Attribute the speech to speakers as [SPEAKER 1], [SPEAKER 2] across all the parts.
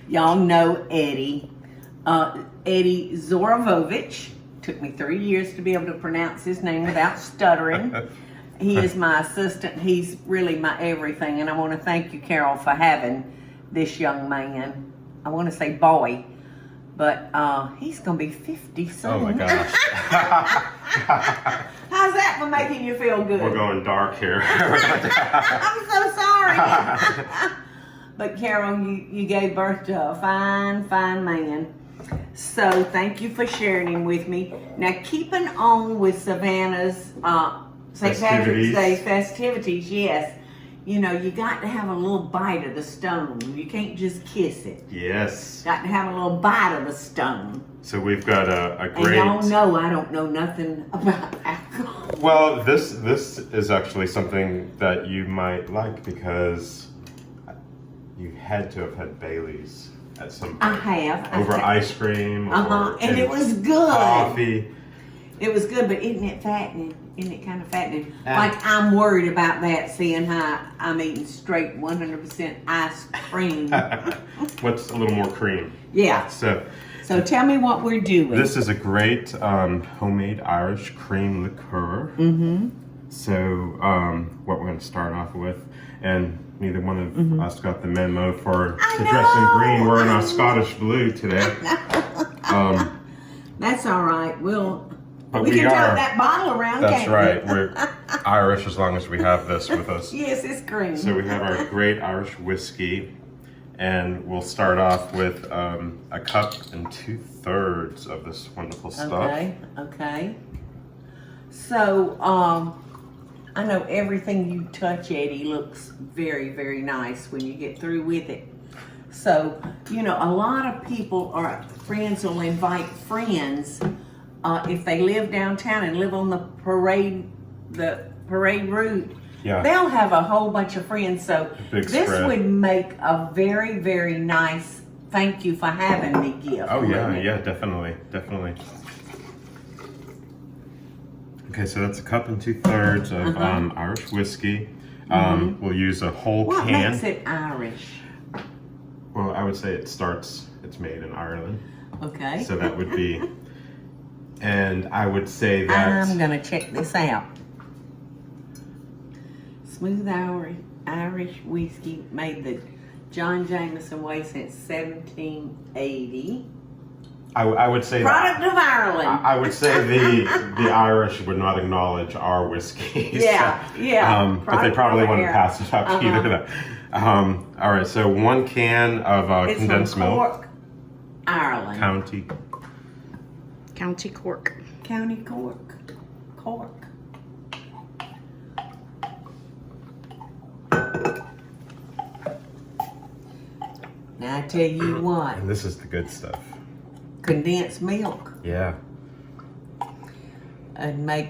[SPEAKER 1] Y'all know Eddie. Eddie Zorovovich. Took me 3 years to be able to pronounce his name without stuttering. He is my assistant. He's really my everything. And I want to thank you, Carol, for having this young man. I want to say boy, but he's going to be 50 soon.
[SPEAKER 2] Oh my gosh.
[SPEAKER 1] How's that for making you feel good?
[SPEAKER 2] We're going dark here.
[SPEAKER 1] I'm so sorry. But Carol, you gave birth to a fine, fine man. So thank you for sharing him with me. Now keeping on with Savannah's St. Patrick's Day festivities, yes. You know, you got to have a little bite of the stone. You can't just kiss it.
[SPEAKER 2] Yes.
[SPEAKER 1] Got to have a little bite of the stone.
[SPEAKER 2] So we've got a great...
[SPEAKER 1] And y'all know I don't know nothing about alcohol.
[SPEAKER 2] Well, this is actually something that you might like because you had to have had Bailey's at some point.
[SPEAKER 1] I have.
[SPEAKER 2] Over ice cream or
[SPEAKER 1] and it was good.
[SPEAKER 2] Coffee.
[SPEAKER 1] It was good, but isn't it fattening? Isn't it kind of fattening? Like I'm worried about that, seeing how I'm eating straight 100% ice cream.
[SPEAKER 2] What's a little more cream?
[SPEAKER 1] Yeah.
[SPEAKER 2] So
[SPEAKER 1] tell me what we're doing.
[SPEAKER 2] This is a great homemade Irish creme liqueur. Mm-hmm. So what we're going to start off with, and neither one of us got the memo for the dress in green. We're in our Scottish blue today.
[SPEAKER 1] That's all right. We can
[SPEAKER 2] are
[SPEAKER 1] tote that bottle around.
[SPEAKER 2] That's
[SPEAKER 1] can't
[SPEAKER 2] right.
[SPEAKER 1] we?
[SPEAKER 2] We're Irish as long as we have this with us.
[SPEAKER 1] Yes, it's green.
[SPEAKER 2] So we have our great Irish whiskey, and we'll start off with a cup and 2/3 of this wonderful stuff.
[SPEAKER 1] Okay. So I know everything you touch, Eddie, looks very, very nice when you get through with it. So, you know, a lot of people or friends will invite friends if they live downtown and live on the parade route.
[SPEAKER 2] Yeah.
[SPEAKER 1] They'll have a whole bunch of friends. So this would make a very, very nice thank you for having me gift.
[SPEAKER 2] Oh yeah, definitely. Okay, so that's a cup and 2/3 of Irish whiskey. We'll use a whole
[SPEAKER 1] What
[SPEAKER 2] can.
[SPEAKER 1] What makes it Irish?
[SPEAKER 2] Well, I would say it's made in Ireland.
[SPEAKER 1] Okay.
[SPEAKER 2] So that would be, and I would say that...
[SPEAKER 1] I'm gonna check this out. Smooth Irish whiskey made the John Jameson way since 1780.
[SPEAKER 2] I would say
[SPEAKER 1] Product of Ireland.
[SPEAKER 2] I would say the Irish would not acknowledge our whiskey.
[SPEAKER 1] Yeah.
[SPEAKER 2] But they probably wouldn't pass it up either. All right, so 1 can of condensed milk.
[SPEAKER 1] Cork, Ireland.
[SPEAKER 3] County Cork.
[SPEAKER 1] County Cork. Cork. Now I tell you what.
[SPEAKER 2] And this is the good stuff.
[SPEAKER 1] Condensed milk.
[SPEAKER 2] Yeah.
[SPEAKER 1] And make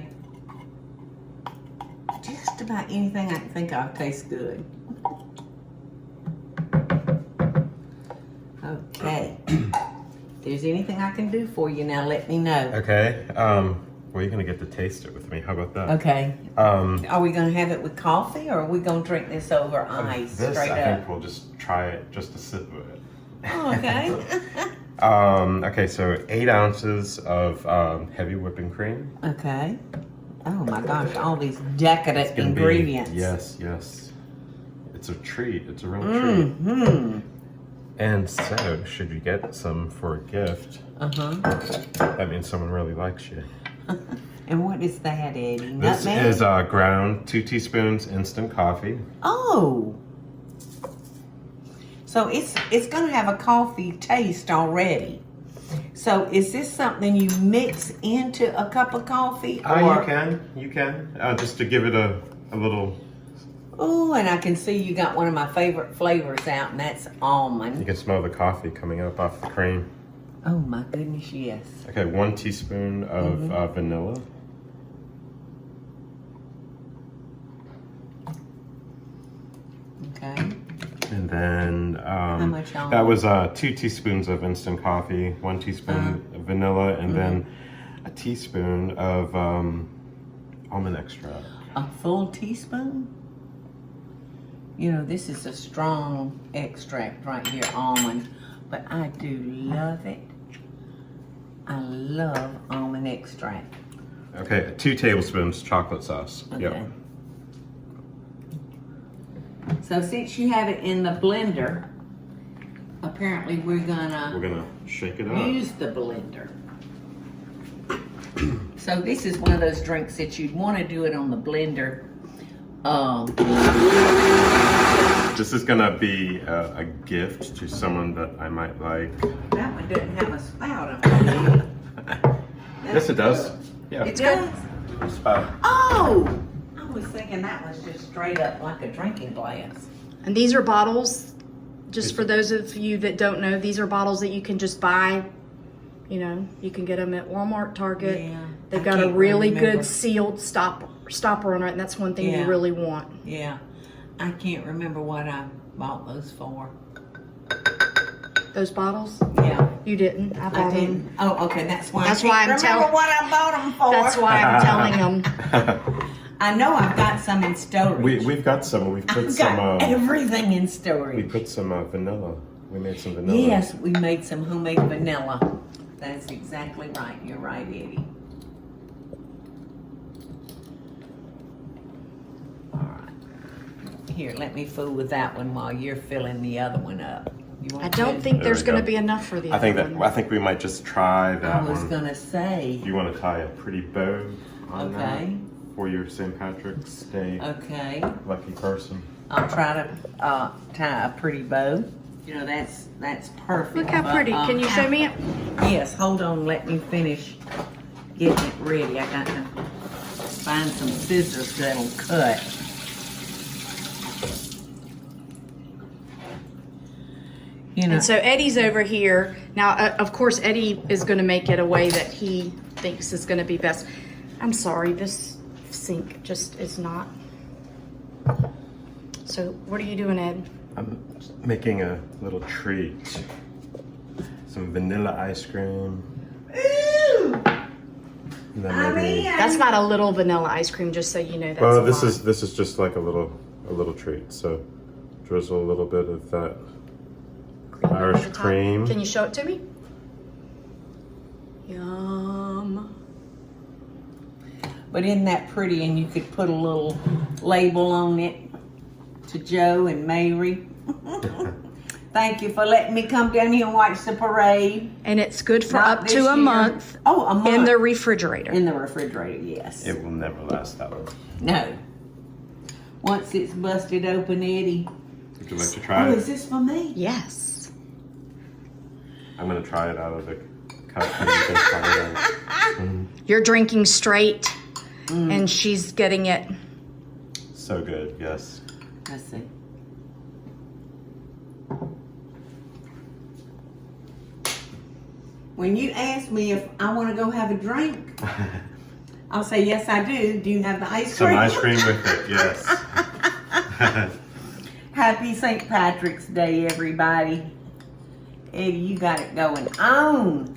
[SPEAKER 1] just about anything I can think of taste good. Okay. If there's anything I can do for you now, let me know.
[SPEAKER 2] Okay. Well, you're gonna get to taste it with me. How about that?
[SPEAKER 1] Okay. Are we gonna have it with coffee, or are we gonna drink this over ice
[SPEAKER 2] This,
[SPEAKER 1] straight
[SPEAKER 2] I
[SPEAKER 1] up?
[SPEAKER 2] think we'll just try it, just a sip of it.
[SPEAKER 1] Oh, okay.
[SPEAKER 2] Okay, so 8 ounces of heavy whipping cream.
[SPEAKER 1] Okay. Oh my gosh, all these decadent ingredients.
[SPEAKER 2] Yes. It's a treat. It's a real treat. And so, should you get some for a gift, that means someone really likes you.
[SPEAKER 1] And what is that, Eddie?
[SPEAKER 2] This
[SPEAKER 1] Nutmeg?
[SPEAKER 2] is ground 2 teaspoons instant coffee.
[SPEAKER 1] Oh. So it's going to have a coffee taste already. So is this something you mix into a cup of coffee?
[SPEAKER 2] You can. Just to give it a little...
[SPEAKER 1] Oh, and I can see you got one of my favorite flavors out, and that's almond.
[SPEAKER 2] You can smell the coffee coming up off the cream.
[SPEAKER 1] Oh my goodness, yes.
[SPEAKER 2] Okay, 1 teaspoon of vanilla.
[SPEAKER 1] Okay.
[SPEAKER 2] And then
[SPEAKER 1] how much almond?
[SPEAKER 2] that was 2 teaspoons of instant coffee, 1 teaspoon of vanilla, and then a teaspoon of almond extract.
[SPEAKER 1] A full teaspoon? You know, this is a strong extract right here, almond. but I do love it. I love almond extract.
[SPEAKER 2] Okay, 2 tablespoons chocolate sauce.
[SPEAKER 1] Okay.
[SPEAKER 2] Yep.
[SPEAKER 1] So since you have it in the blender, apparently we're gonna
[SPEAKER 2] Shake it up.
[SPEAKER 1] use the blender. So this is one of those drinks that you'd want to do it on the blender.
[SPEAKER 2] This is gonna be a gift to someone that I might like.
[SPEAKER 1] That one doesn't have a spout on it.
[SPEAKER 2] Yes, it does. Yeah.
[SPEAKER 1] It does?
[SPEAKER 2] Spout.
[SPEAKER 1] Oh! I was thinking that was just straight up like a drinking glass.
[SPEAKER 3] And these are bottles, just for those of you that don't know, these are bottles that you can just buy. You know, you can get them at Walmart, Target.
[SPEAKER 1] Yeah,
[SPEAKER 3] They've
[SPEAKER 1] I
[SPEAKER 3] got a
[SPEAKER 1] can't
[SPEAKER 3] really
[SPEAKER 1] remember.
[SPEAKER 3] good sealed stopper on it, and that's one thing
[SPEAKER 1] Yeah.
[SPEAKER 3] you really want.
[SPEAKER 1] Yeah. I can't remember what I bought those for.
[SPEAKER 3] Those bottles?
[SPEAKER 1] Yeah.
[SPEAKER 3] You didn't. I
[SPEAKER 1] I
[SPEAKER 3] bought them.
[SPEAKER 1] didn't. Oh, okay. That's why
[SPEAKER 3] That's
[SPEAKER 1] I
[SPEAKER 3] why
[SPEAKER 1] can't
[SPEAKER 3] I'm
[SPEAKER 1] remember
[SPEAKER 3] telling-
[SPEAKER 1] what I bought them for.
[SPEAKER 3] That's why I'm telling them.
[SPEAKER 1] I know I've got some in storage.
[SPEAKER 2] We've got some. We've put
[SPEAKER 1] I've
[SPEAKER 2] some.
[SPEAKER 1] got everything in
[SPEAKER 2] We
[SPEAKER 1] storage.
[SPEAKER 2] put some vanilla. We made some vanilla.
[SPEAKER 1] Yes, we made some homemade vanilla. That's exactly right. You're right, Eddie. All right. Here, let me fool with that one while you're filling the other one up. You want
[SPEAKER 3] I don't
[SPEAKER 1] to?
[SPEAKER 3] think
[SPEAKER 2] There
[SPEAKER 3] there's
[SPEAKER 2] we
[SPEAKER 3] going to
[SPEAKER 2] go.
[SPEAKER 3] be enough for the
[SPEAKER 2] I think
[SPEAKER 3] other
[SPEAKER 2] that
[SPEAKER 3] one.
[SPEAKER 2] I think we might just try that
[SPEAKER 1] I was
[SPEAKER 2] one.
[SPEAKER 1] gonna say.
[SPEAKER 2] You want to tie a pretty bow on
[SPEAKER 1] Okay.
[SPEAKER 2] that for your St. Patrick's Day
[SPEAKER 1] Okay.
[SPEAKER 2] lucky person.
[SPEAKER 1] I'll try to tie a pretty bow. You know, that's perfect.
[SPEAKER 3] Look how
[SPEAKER 1] but,
[SPEAKER 3] pretty. Can you show me it?
[SPEAKER 1] Yes, hold on, let me finish getting it ready. I got to find some scissors that'll cut. You know,
[SPEAKER 3] And so Eddie's over here. Now, of course, Eddie is going to make it a way that he thinks is going to be best. I'm sorry, this sink just is not. So what are you doing, Ed?
[SPEAKER 2] I'm making a little treat. Some vanilla ice cream.
[SPEAKER 1] ooh,
[SPEAKER 2] And then
[SPEAKER 1] I'm
[SPEAKER 2] maybe.
[SPEAKER 1] in.
[SPEAKER 3] That's not a little vanilla ice cream, just so you know. That's
[SPEAKER 2] Well,
[SPEAKER 3] a
[SPEAKER 2] this
[SPEAKER 3] lot.
[SPEAKER 2] is just like a little treat. So drizzle a little bit of that
[SPEAKER 3] Cream
[SPEAKER 2] Irish
[SPEAKER 3] over the top.
[SPEAKER 2] cream.
[SPEAKER 3] Can you show it to me? Yum.
[SPEAKER 1] But isn't that pretty? And you could put a little label on it to Joe and Mary. Thank you for letting me come down here and watch the parade.
[SPEAKER 3] And it's good for
[SPEAKER 1] Not
[SPEAKER 3] up
[SPEAKER 1] this
[SPEAKER 3] to a
[SPEAKER 1] year.
[SPEAKER 3] month
[SPEAKER 1] Oh, a month.
[SPEAKER 3] in the refrigerator.
[SPEAKER 1] In the refrigerator, yes.
[SPEAKER 2] It will never last that long.
[SPEAKER 1] No. Once it's busted open, Eddie.
[SPEAKER 2] Would you like to try
[SPEAKER 1] Oh,
[SPEAKER 2] it?
[SPEAKER 1] is this for me?
[SPEAKER 3] Yes.
[SPEAKER 2] I'm gonna try it out of the cup. And you can try it out.
[SPEAKER 3] You're drinking straight, and she's getting it.
[SPEAKER 2] So good, yes.
[SPEAKER 1] Let's see. When you ask me if I want to go have a drink, I'll say, yes, I do. Do you have the ice cream?
[SPEAKER 2] Some ice cream with it, yes.
[SPEAKER 1] Happy St. Patrick's Day, everybody. Eddie, you got it going on.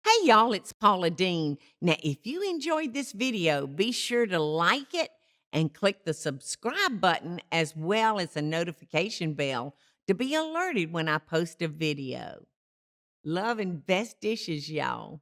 [SPEAKER 1] Hey y'all, it's Paula Deen. Now, if you enjoyed this video, be sure to like it and click the subscribe button as well as the notification bell to be alerted when I post a video. Love and best dishes, y'all.